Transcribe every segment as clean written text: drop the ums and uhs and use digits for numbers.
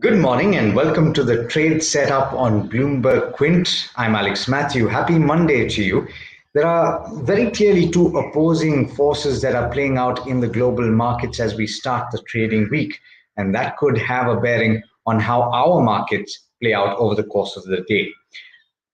Good morning and welcome to the trade setup on BloombergQuint. I'm Mathew. Happy Monday to you. There are very clearly two opposing forces that are playing out in the global markets as we start the trading week, and that could have a bearing on how our markets play out over the course of the day.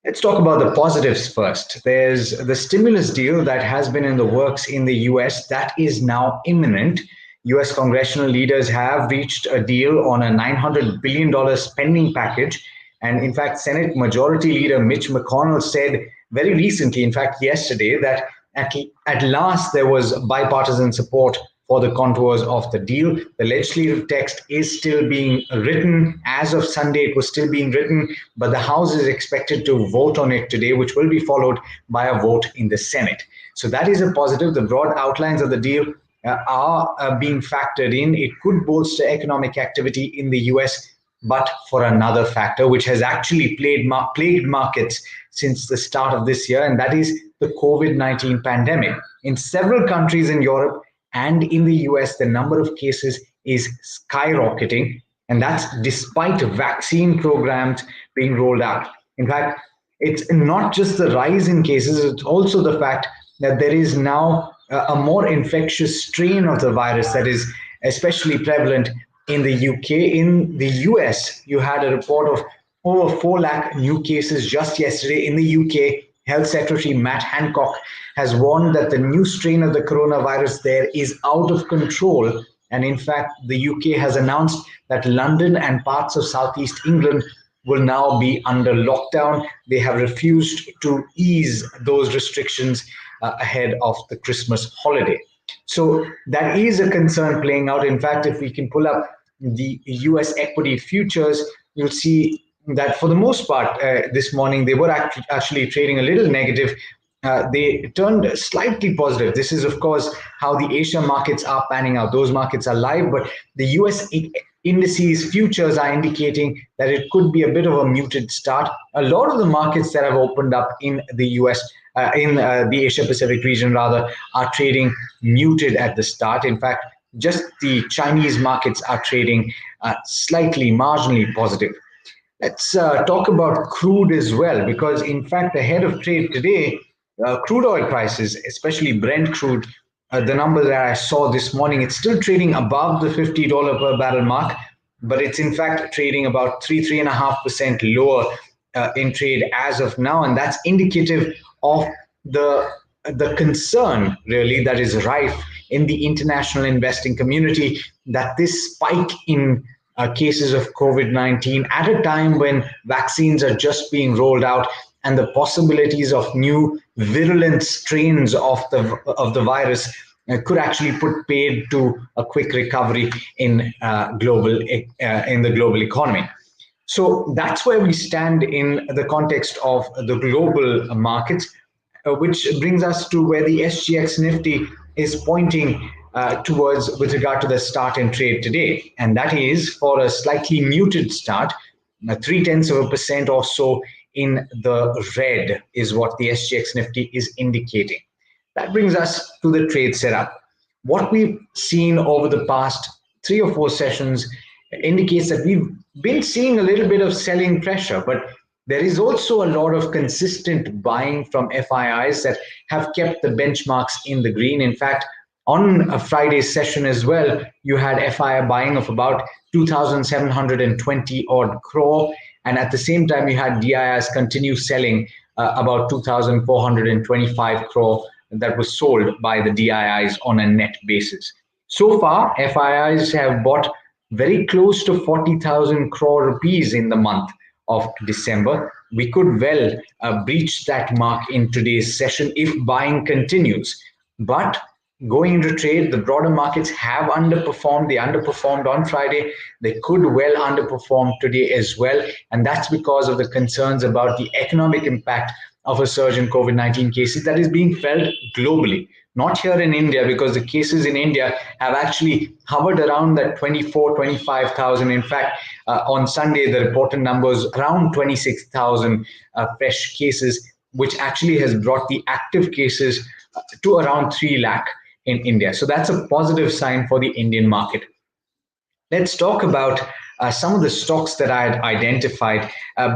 Let's talk about the positives first. There's the stimulus deal that has been in the works in the US that is now imminent. US congressional leaders have reached a deal on a $900 billion spending package. And in fact, Senate Majority Leader Mitch McConnell said very recently, in fact, yesterday, that at last there was bipartisan support for the contours of the deal. The legislative text is still being written. As of Sunday, it was still being written, but the House is expected to vote on it today, which will be followed by a vote in the Senate. So that is a positive. The broad outlines of the deal are being factored in. It could bolster economic activity in the US, but for another factor, which has actually plagued markets since the start of this year, and that is the COVID-19 pandemic. In several countries in Europe and in the US, the number of cases is skyrocketing, and that's despite vaccine programs being rolled out. In fact, it's not just the rise in cases, it's also the fact that there is now a more infectious strain of the virus that is especially prevalent in the UK. In the US, you had a report of over 4 lakh new cases just yesterday. In the UK, Health Secretary Matt Hancock has warned that the new strain of the coronavirus there is out of control. And in fact, the UK has announced that London and parts of Southeast England will now be under lockdown. They have refused to ease those restrictions ahead of the Christmas holiday. So that is a concern playing out. In fact, if we can pull up the US equity futures, you'll see that for the most part this morning, they were actually trading a little negative. They turned slightly positive. This is, of course, how the Asia markets are panning out. Those markets are live, but the US indices futures are indicating that it could be a bit of a muted start. A lot of the markets that have opened up in the US, in the Asia Pacific region rather, are trading muted at the start. In fact, just the Chinese markets are trading slightly marginally positive. Let's talk about crude as well, because in fact, ahead of trade today, crude oil prices, especially Brent crude, the number that I saw this morning, it's still trading above the $50 per barrel mark, but it's in fact trading about 3.5% lower in trade as of now. And that's indicative of the concern, really, that is rife in the international investing community, that this spike in cases of COVID-19 at a time when vaccines are just being rolled out and the possibilities of new virulent strains of the virus could actually put paid to a quick recovery in the global economy. So that's where we stand in the context of the global markets, which brings us to where the SGX Nifty is pointing towards with regard to the start in trade today. And that is for a slightly muted start, 0.3% or so in the red is what the SGX Nifty is indicating. That brings us to the trade setup. What we've seen over the past 3 or 4 sessions indicates that we've been seeing a little bit of selling pressure, but there is also a lot of consistent buying from FIIs that have kept the benchmarks in the green. In fact, on a Friday session as well, you had FII buying of about 2,720 odd crore. And at the same time, you had DIIs continue selling about 2,425 crore that was sold by the DIIs on a net basis. So far, FIIs have bought very close to 40,000 crore rupees in the month of December. We could well breach that mark in today's session if buying continues. But going into trade, the broader markets have underperformed. They underperformed on Friday. They could well underperform today as well. And that's because of the concerns about the economic impact of a surge in COVID-19 cases that is being felt globally. Not here in India, because the cases in India have actually hovered around that 24, 25,000. In fact, on Sunday, the reported numbers around 26,000 fresh cases, which actually has brought the active cases to around 3 lakh in India. So that's a positive sign for the Indian market. Let's talk about some of the stocks that I had identified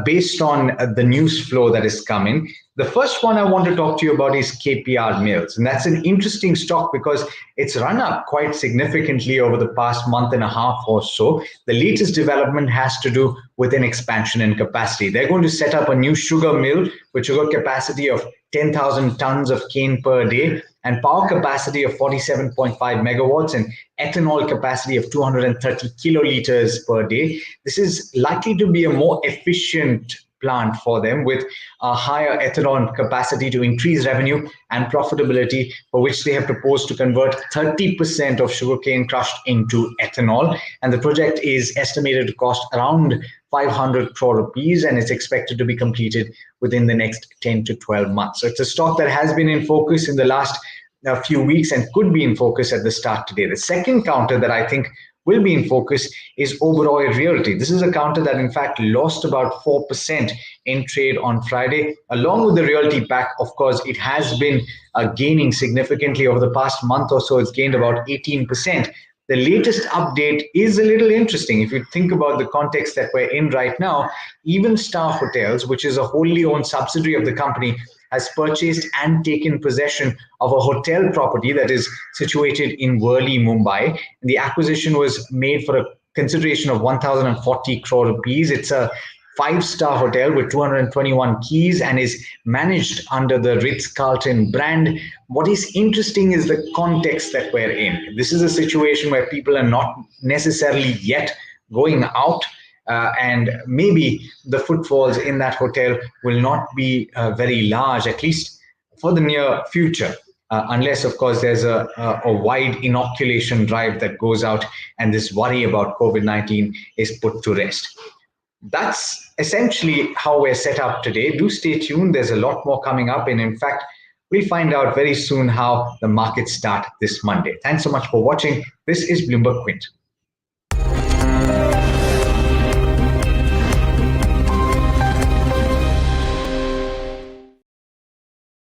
based on the news flow that is coming. The first one I want to talk to you about is KPR Mills. And that's an interesting stock because it's run up quite significantly over the past month and a half or so. The latest development has to do with an expansion in capacity. They're going to set up a new sugar mill with sugar capacity of 10,000 tons of cane per day and power capacity of 47.5 megawatts and ethanol capacity of 230 kiloliters per day. This is likely to be a more efficient plant for them with a higher ethanol capacity to increase revenue and profitability, for which they have proposed to convert 30% of sugarcane crushed into ethanol. And the project is estimated to cost around 500 crore rupees, and it's expected to be completed within the next 10 to 12 months. So it's a stock that has been in focus in the last few weeks and could be in focus at the start today. The second counter that I think will be in focus is Oberoi Realty. This is a counter that in fact lost about 4% in trade on Friday. Along with the realty pack, of course, it has been gaining significantly over the past month or so. It's gained about 18%. The latest update is a little interesting. If you think about the context that we're in right now, Even Star Hotels, which is a wholly owned subsidiary of the company, has purchased and taken possession of a hotel property that is situated in Worli, Mumbai. The acquisition was made for a consideration of 1,040 crore rupees. It's a five-star hotel with 221 keys and is managed under the Ritz-Carlton brand. What is interesting is the context that we're in. This is a situation where people are not necessarily yet going out, and maybe the footfalls in that hotel will not be very large, at least for the near future, unless, of course, there's a wide inoculation drive that goes out and this worry about COVID-19 is put to rest. That's essentially how we're set up today. Do stay tuned. There's a lot more coming up. And in fact, we'll find out very soon how the markets start this Monday. Thanks so much for watching. This is BloombergQuint.